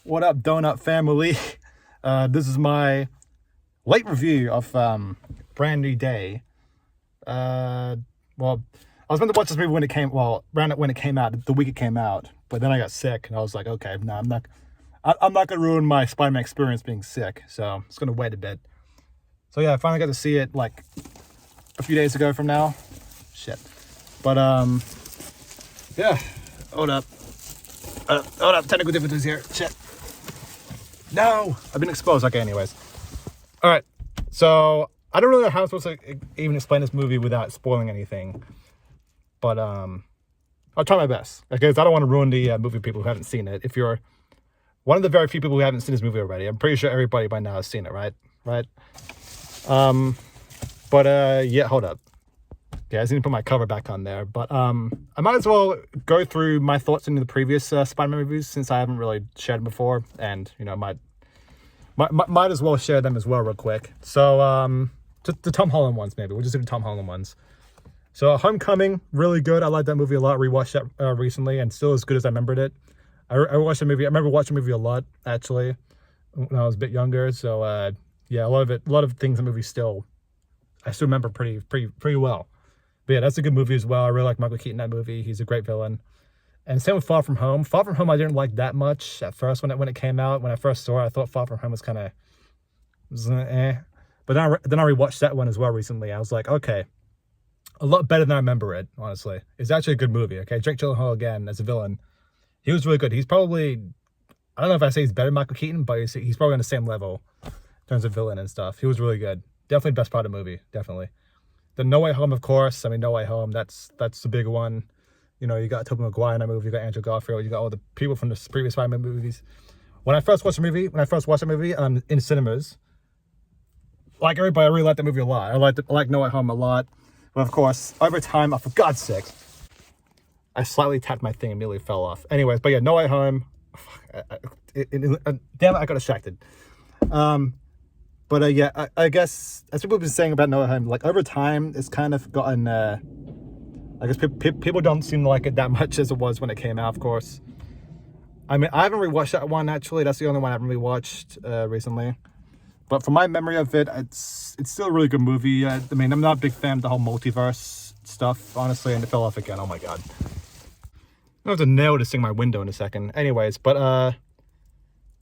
What up, Donut family? This is my late review of Brand New Day. Well, I was meant to watch this movie when it came. Well, around when it came out, the week it came out. But then I got sick, and I was like, okay, no, I'm not. I'm not gonna ruin my Spider-Man experience being sick. So I'm just gonna wait a bit. So yeah, I finally got to see it like a few days ago from now. Shit. But yeah. Hold up. Technical difficulties here. Shit. No, I've been exposed. Okay, anyways. All right. So I don't really know how I'm supposed to even explain this movie without spoiling anything. But I'll try my best. Okay, because I don't want to ruin the movie for people who haven't seen it. If you're one of the very few people who haven't seen this movie already, I'm pretty sure everybody by now has seen it, right? Right. Yeah. Hold up. Yeah, I just need to put my cover back on there. But I might as well go through my thoughts into the previous Spider-Man movies since I haven't really shared them before, and you know, might as well share them as well real quick. So just the Tom Holland ones, maybe we'll just do the Tom Holland ones. So Homecoming, really good. I like that movie a lot. Rewatched that recently, and still as good as I remembered it. I watched the movie. I remember watching the movie a lot actually when I was a bit younger. So yeah, a lot of things in the movie I still remember pretty well. But yeah, that's a good movie as well. I really like Michael Keaton in that movie. He's a great villain. And same with Far From Home. Far From Home I didn't like that much at first when it came out. When I first saw it, I thought Far From Home was kind of eh. But then I rewatched that one as well recently. I was like, okay, a lot better than I remember it, honestly. It's actually a good movie, okay? Jake Gyllenhaal again as a villain. He was really good. He's probably, I don't know if I say he's better than Michael Keaton, but he's probably on the same level in terms of villain and stuff. He was really good. Definitely the best part of the movie, definitely. The No Way Home, of course. I mean, No Way Home, that's the big one. You know, you got Tobey Maguire in that movie, you got Andrew Garfield, you got all the people from the previous Spider-Man movies. When I first watched the movie in cinemas, like everybody, I really liked the movie a lot. I like No Way Home a lot. But of course, over time, for God's sake, I slightly tapped my thing and immediately fell off. Anyways, but yeah, No Way Home. Damn it, I got distracted. Yeah, I guess as people have been saying about No Way Home, like over time, it's kind of gotten. I guess people don't seem to like it that much as it was when it came out. Of course, I mean, I haven't rewatched that one actually. That's the only one I haven't rewatched recently. But from my memory of it, it's still a really good movie. I mean, I'm not a big fan of the whole multiverse stuff, honestly, and it fell off again. Oh my god. I have to nail this thing in my window in a second. Anyways, but I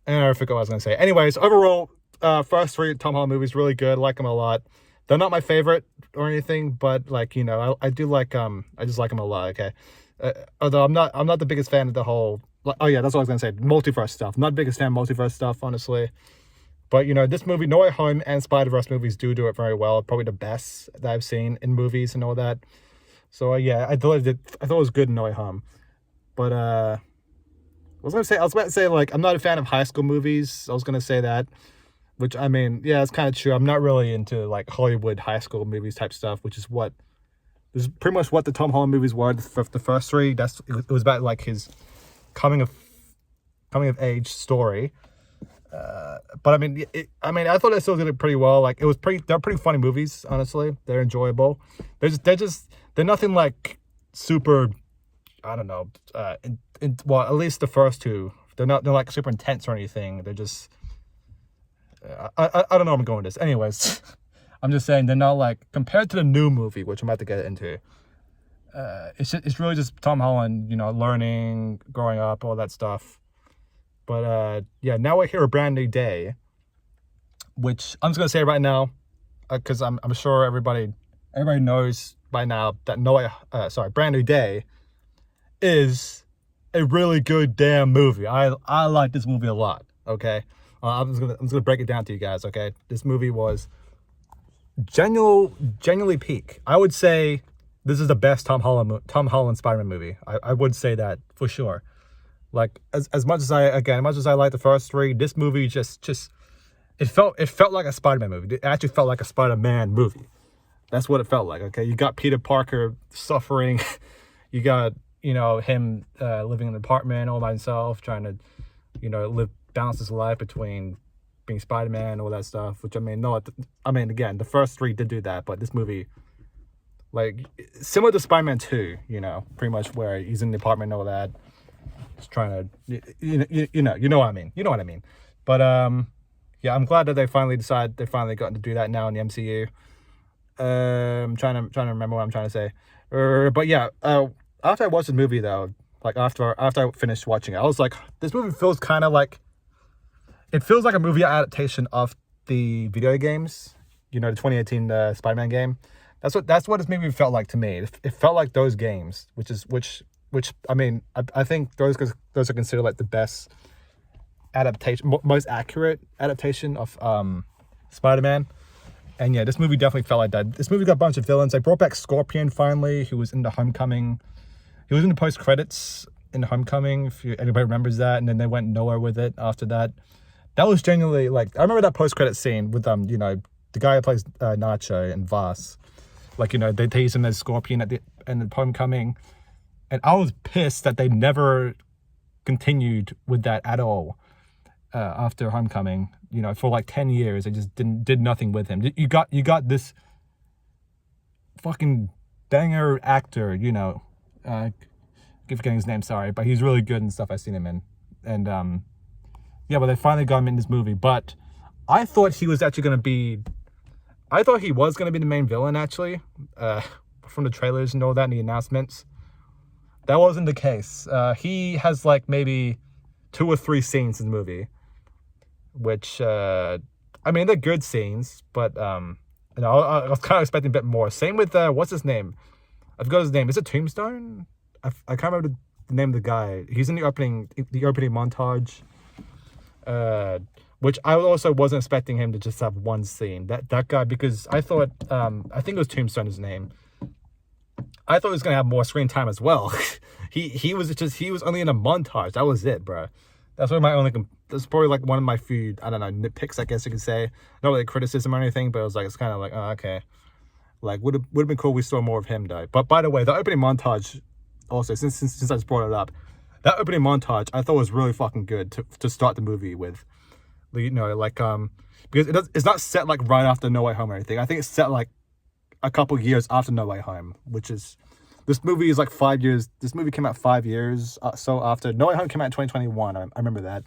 forgot what I was gonna say. Anyways, overall, first three Tom Holland movies really good. Like them a lot. They're not my favorite or anything, but like, you know, I do like I just like them a lot. Okay, although I'm not the biggest fan of the whole. Oh yeah, that's what I was gonna say. Multiverse stuff. I'm not the biggest fan of multiverse stuff, honestly. But you know, this movie, No Way Home and Spider-Verse movies do it very well. Probably the best that I've seen in movies and all that. So yeah, I thought it was good in No Way Home. But I was about to say like I'm not a fan of high school movies. I was gonna say that, which I mean, yeah, it's kind of true. I'm not really into like Hollywood high school movies type stuff, which is pretty much what the Tom Holland movies were. The first three, it was about like his coming of age story. But I mean, I thought it still did it pretty well. Like they're pretty funny movies. Honestly, they're enjoyable. They're nothing like super. I don't know. Well, at least the first two, they're like super intense or anything. They're just. I don't know where I'm going with this. Anyways, I'm just saying they're not like compared to the new movie, which I'm about to get into. It's really just Tom Holland, you know, learning, growing up, all that stuff. But yeah, now we're here, A Brand New Day, which I'm just gonna say right now, because I'm sure everybody knows by now that Brand New Day is a really good damn movie. I like this movie a lot. Okay, I'm just gonna break it down to you guys. Okay, this movie was genuinely peak. I would say this is the best Tom Holland Spider-Man movie. I would say that for sure. Like as much as I like the first three, this movie just it felt like a Spider-Man movie. It actually felt like a Spider-Man movie. That's what it felt like. Okay, you got Peter Parker suffering, you got, you know, him living in an apartment all by himself, trying to, you know, balance his life between being Spider-Man, all that stuff. Which again, the first three did do that, but this movie, like similar to Spider-Man 2, you know, pretty much where he's in the apartment and all that. Just trying to, you know what I mean. You know what I mean. But yeah, I'm glad that they finally gotten to do that now in the MCU. I'm trying to remember what I'm trying to say. But yeah, after I watched the movie though, like after I finished watching it, I was like, this movie feels kind of like, it feels like a movie adaptation of the video games. The 2018 Spider-Man game. That's what this movie felt like to me. It felt like those games, which I mean, I think those are considered like the best adaptation, most accurate adaptation of Spider-Man. And yeah, this movie definitely felt like that. This movie got a bunch of villains. They brought back Scorpion finally, who was in the Homecoming. He was in the post-credits in Homecoming, if anybody remembers that. And then they went nowhere with it after that. That was genuinely, like, I remember that post-credit scene with, the guy who plays Nacho and Voss. Like, they teased him as Scorpion at the end of Homecoming. And I was pissed that they never continued with that at all after Homecoming. For like 10 years, they just did nothing with him. You got this fucking banger actor, I keep forgetting his name, sorry, but he's really good and stuff I've seen him in. And yeah, but they finally got him in this movie. But I thought he was actually gonna be the main villain, actually, from the trailers and all that and the announcements. That wasn't the case. He has like maybe 2 or 3 scenes in the movie, which I mean, they're good scenes, but I was kind of expecting a bit more. Same with what's his name? I forgot his name. Is it Tombstone? I can't remember the name of the guy. He's in the opening montage, which I also wasn't expecting him to just have one scene. That guy, because I thought I think it was Tombstone, his name. I thought he was gonna have more screen time as well. he was only in a montage. That was it, bro. That's probably like one of my few, I don't know, nitpicks, I guess you could say. Not really criticism or anything, but it was like, it's kind of like, oh, okay. Like, would have been cool if we saw more of him though. But by the way, the opening montage, also, since I just brought it up, that opening montage I thought was really fucking good to start the movie with. Because it's not set like right after No Way Home or anything. I think it's set like a couple years after No Way Home, which is, this movie is like 5 years. This movie came out 5 years. So after No Way Home came out in 2021, I remember that.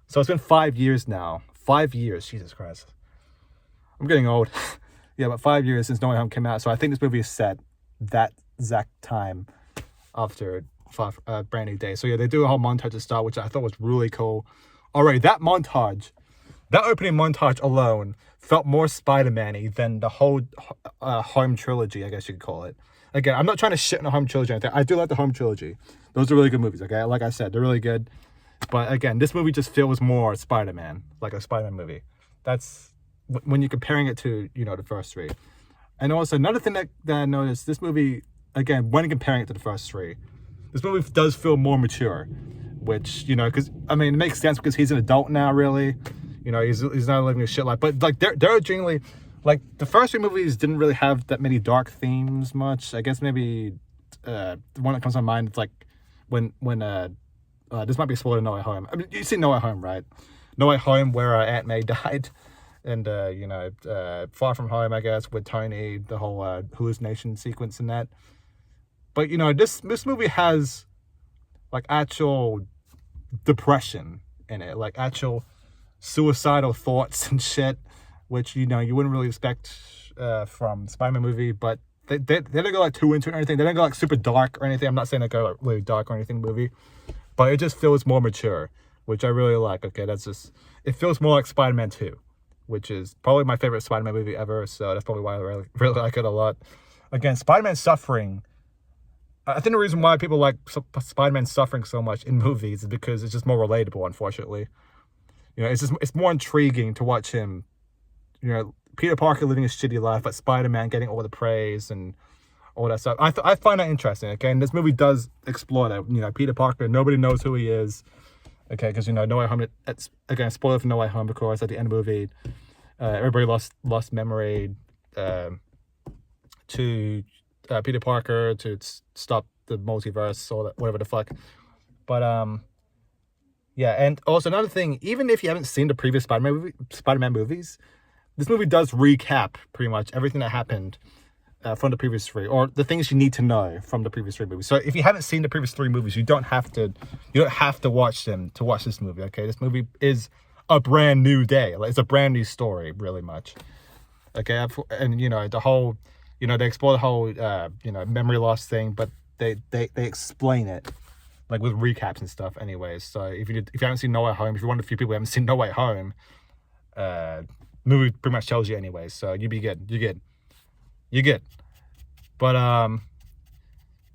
So it's been 5 years now. 5 years, Jesus Christ. I'm getting old. Yeah, but 5 years since No Way Home came out. So I think this movie is set that exact time after Brand New Day. So yeah, they do a whole montage to start, which I thought was really cool. Alright, that opening montage alone felt more Spider-Man-y than the whole Home trilogy, I guess you could call it. Again, I'm not trying to shit on the Home trilogy or anything. I do like the Home trilogy. Those are really good movies, okay? Like I said, they're really good. But again, this movie just feels more Spider-Man, like a Spider-Man movie. That's when you're comparing it to, the first 3. And also, another thing that I noticed, this movie, again, when comparing it to the first 3, this movie does feel more mature. Which, because, I mean, it makes sense because he's an adult now, really. He's not living a shit life. But, like, they're genuinely, like, the first 3 movies didn't really have that many dark themes much. I guess maybe the one that comes to mind is, like, when this might be a spoiler, No Way Home. I mean, you see No Way Home, right? No Way Home, where Aunt May died. And, Far From Home, I guess, with Tony, the whole hallucination sequence and that. But, this movie has, like, actual depression in it. Like, actual suicidal thoughts and shit, which, you wouldn't really expect from Spider-Man movie. But they don't go, like, too into it or anything. They don't go, like, super dark or anything. I'm not saying they go, like, really dark or anything movie. But it just feels more mature, which I really like. Okay, it feels more like Spider-Man 2, which is probably my favorite Spider-Man movie ever, so that's probably why I really, really like it a lot. Again, Spider-Man suffering, I think the reason why people like Spider-Man suffering so much in movies is because it's just more relatable, unfortunately. It's more intriguing to watch him, Peter Parker living a shitty life, but Spider-Man getting all the praise and all that stuff. I find that interesting, okay? And this movie does explore that. Peter Parker, nobody knows who he is, okay? Because, No Way Home, it's, again, spoiler for No Way Home, of course, at the end of the movie. Everybody lost memory to Peter Parker to stop the multiverse or whatever the fuck. But, yeah, and also another thing, even if you haven't seen the previous Spider-Man movies, this movie does recap pretty much everything that happened from the previous three, or the things you need to know from the previous three movies. So if you haven't seen the previous three movies, you don't have to watch them to watch this movie. Okay, this movie is a brand new day. Like, it's a brand new story, really much. Okay, and the whole, they explore the whole memory loss thing, but they explain it like with recaps and stuff. Anyways, so if you haven't seen No Way Home, if you're one of the few people who haven't seen No Way Home, movie pretty much tells you anyways. So you'd be good. You're good. But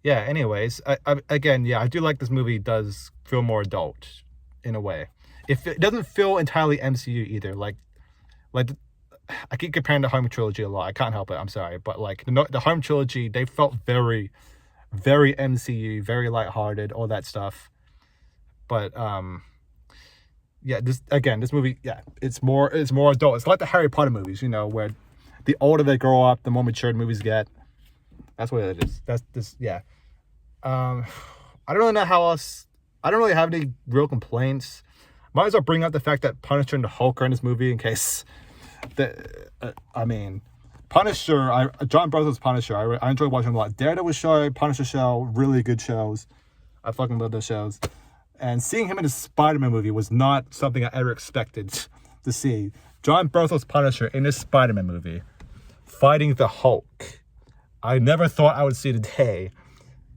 yeah. Anyways, I do like this movie. Does feel more adult in a way. It doesn't feel entirely MCU either. Like I keep comparing the Home trilogy a lot. I can't help it. I'm sorry, but like the Home trilogy, they felt very, very MCU, very lighthearted, all that stuff. But yeah, this movie, yeah, it's more adult. It's like the Harry Potter movies, where the older they grow up, the more mature the movies get. That's what it is. That's this, yeah. I don't really know how else. I don't really have any real complaints. Might as well bring up the fact that Punisher and the Hulk are in this movie in case. Punisher, John Brothers Punisher, I enjoy watching him a lot. Daredevil show, Punisher show, really good shows. I fucking love those shows. And seeing him in a Spider-Man movie was not something I ever expected to see. John Brothers Punisher in a Spider-Man movie, fighting the Hulk. I never thought I would see the day.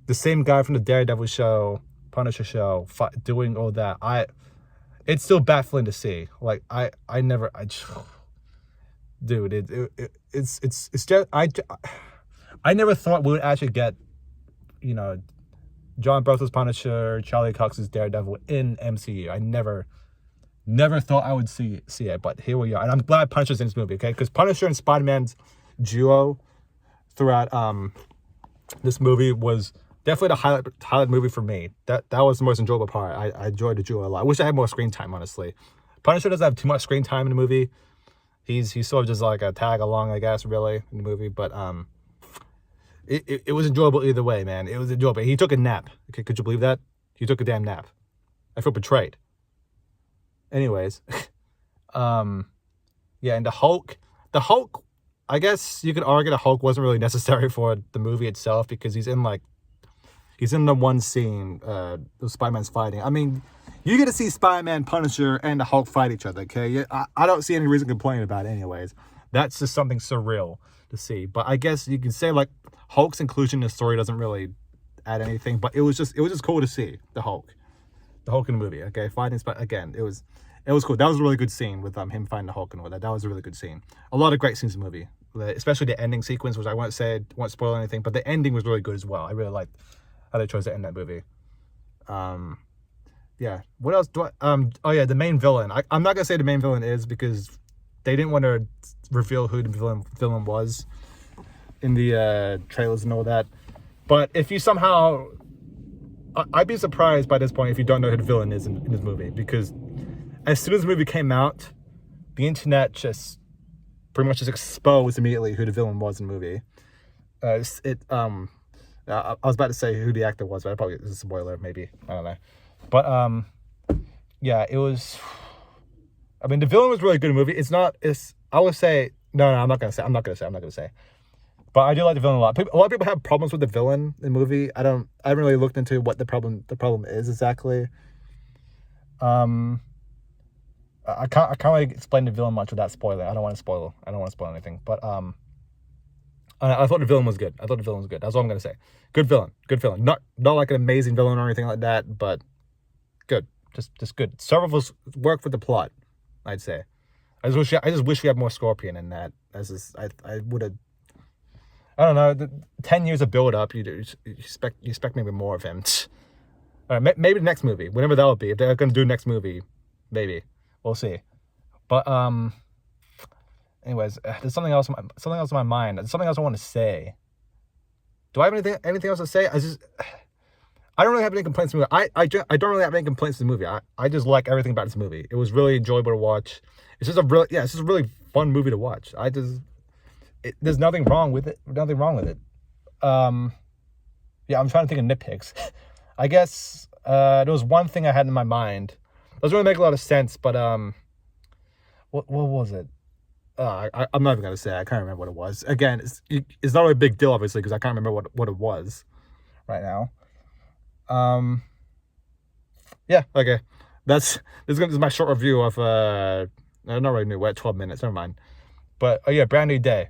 The same guy from the Daredevil show, Punisher show, doing all that. It's still baffling to see. Like, dude, it's just, I never thought we would actually get, John Brothers Punisher, Charlie Cox's Daredevil in MCU. I never thought I would see it, but here we are. And I'm glad Punisher's in this movie, okay? Because Punisher and Spider-Man's duo throughout this movie was definitely the highlight movie for me. That was the most enjoyable part. I enjoyed the duo a lot. I wish I had more screen time, honestly. Punisher doesn't have too much screen time in the movie. He's sort of just like a tag along, I guess, really, in the movie. But it was enjoyable either way, man. It was enjoyable. He took a nap. Okay, could you believe that? He took a damn nap. I feel betrayed. Anyways, yeah, and the Hulk, I guess you could argue the Hulk wasn't really necessary for the movie itself because he's in the one scene, Spider-Man's fighting. I mean, you get to see Spider-Man, Punisher, and the Hulk fight each other, okay? I don't see any reason to complain about it anyways. That's just something surreal to see. But I guess you can say, like, Hulk's inclusion in the story doesn't really add anything, but it was just cool to see the Hulk in the movie, okay? Fighting, again, it was cool. That was a really good scene with him fighting the Hulk and all that. That was a really good scene. A lot of great scenes in the movie, especially the ending sequence, which I won't spoil anything, but the ending was really good as well. I really liked how they chose to end that movie. Yeah. What else do I? Oh yeah, the main villain. I'm not gonna say the main villain is because they didn't want to reveal who the villain was in the trailers and all that. But if you somehow, I'd be surprised by this point if you don't know who the villain is in this movie, because as soon as the movie came out, the internet just pretty much just exposed immediately who the villain was in the movie. I was about to say who the actor was, but I probably it's a spoiler, maybe. I don't know. But yeah, it was. I mean, the villain was really good in the movie. I would say no. I'm not gonna say. But I do like the villain a lot. A lot of people have problems with the villain in the movie. I haven't really looked into what the problem is exactly. I can't really explain the villain much without spoiling. I don't want to spoil anything. But I thought the villain was good. That's all I'm gonna say. Good villain. Not like an amazing villain or anything like that, but good. Just good. Several work for the plot, I'd say. I just wish we had more Scorpion in that. I would have. I don't know. 10 years of build up. You expect maybe more of him. All right, maybe the next movie, whenever that will be. If they're gonna do the next movie, maybe we'll see. But anyways, there's something else in my mind. There's something else I want to say. Do I have anything else to say? I don't really have any complaints with the movie. I don't really have any complaints with the movie. I just like everything about this movie. It was really enjoyable to watch. It's just a really fun movie to watch. There's nothing wrong with it. Yeah, I'm trying to think of nitpicks. I guess there was one thing I had in my mind. It doesn't really make a lot of sense, but what was it? I'm not even gonna say. I can't remember what it was. Again, it's not a big deal, obviously, because I can't remember what it was right now. Yeah, okay. This is my short review of not really new. We're at 12 minutes. Never mind. But yeah, Brand New Day,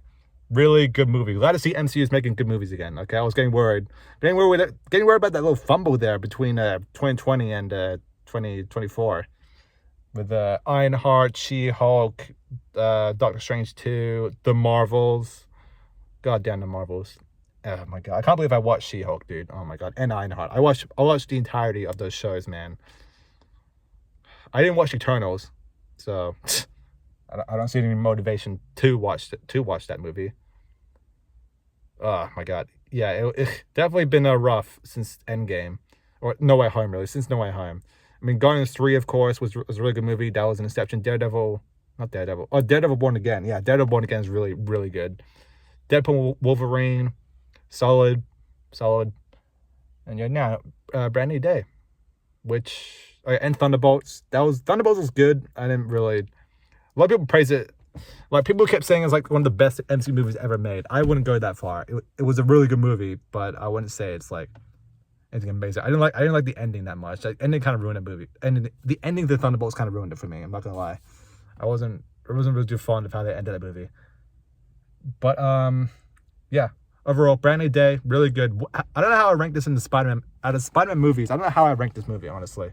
really good movie. Glad to see MCU is making good movies again. Okay, I was getting worried about that little fumble there between 2020 and 2024 with Ironheart, She-Hulk, Doctor Strange 2, The Marvels. God damn, The Marvels. Oh my god, I can't believe I watched She-Hulk, dude. Oh my god, and Ironheart. I watched the entirety of those shows, man. I didn't watch Eternals, so I don't see any motivation to watch that movie. Oh my god, yeah, it definitely been rough since Endgame, or No Way Home, really. Since No Way Home. I mean, Guardians 3, of course, was a really good movie. That was an exception. Daredevil, not Daredevil. Oh, Daredevil Born Again. Yeah, Daredevil Born Again is really, really good. Deadpool, Wolverine, solid. And yeah, now Brand New Day, which and Thunderbolts. Thunderbolts was good. I didn't really. A lot of people praise it. Like, people kept saying it's like one of the best MCU movies ever made. I wouldn't go that far. It was a really good movie, but I wouldn't say it's like anything amazing. I didn't like the ending that much. The ending kind of ruined the movie. And the ending of the Thunderbolts kind of ruined it for me. I'm not gonna lie. I wasn't really too fond of how they ended that movie. But yeah. Overall, Brand New Day, really good. I don't know how I rank this in the Spider-Man. Out of Spider-Man movies, I don't know how I rank this movie, honestly.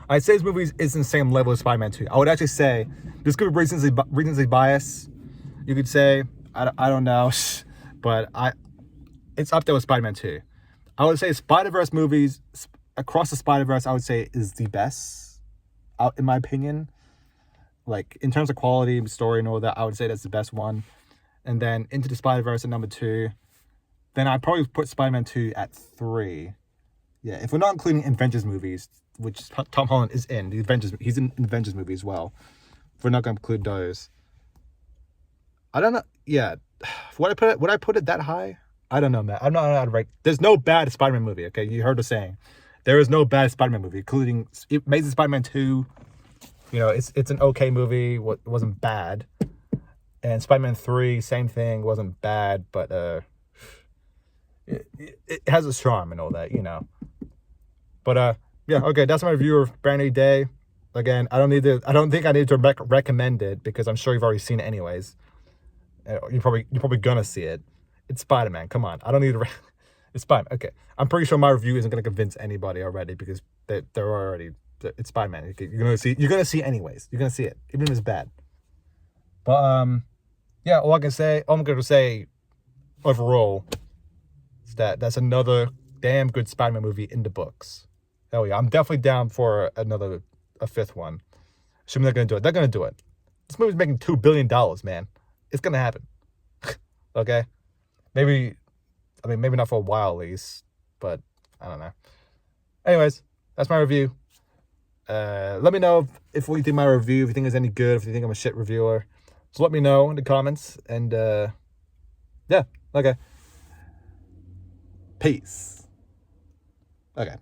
I'd say this movie is in the same level as Spider-Man 2. I would actually say this could be recency bias. You could say, I don't know, but it's up there with Spider-Man 2. I would say Spider-Verse movies, Across the Spider-Verse, I would say is the best, in my opinion. Like, in terms of quality, story, and all that, I would say that's the best one. And then Into the Spider-Verse at number 2. Then I'd probably put Spider-Man 2 at 3. Yeah, if we're not including Avengers movies, which Tom Holland is in, he's in the Avengers movie as well. If we're not going to include those. I don't know. Yeah. Would I put it that high? I don't know, man. I'm not how to rank. There's no bad Spider-Man movie, okay? You heard the saying. There is no bad Spider-Man movie, including Amazing Spider-Man 2. You know, it's an okay movie. It wasn't bad. And Spider-Man 3, same thing, wasn't bad, but it has a charm and all that, you know. But yeah, okay, that's my review of Brand New Day. Again, I don't think I need to recommend it, because I'm sure you've already seen it anyways. You're probably gonna see it. It's Spider-Man. Come on, I don't need to. It's Spider-Man. Okay, I'm pretty sure my review isn't gonna convince anybody already, because they're already. It's Spider-Man. You're gonna see it anyways. You're gonna see it, even if it's bad. But yeah, all I'm gonna say overall is that's another damn good Spider-Man movie in the books. Hell yeah, I'm definitely down for a fifth one. Assuming they're gonna do it. They're gonna do it. This movie's making $2 billion, man. It's gonna happen. Okay? Maybe not for a while at least, but I don't know. Anyways, that's my review. Let me know if what you think of my review, if you think it's any good, if you think I'm a shit reviewer. So let me know in the comments, and yeah, okay. Peace. Okay.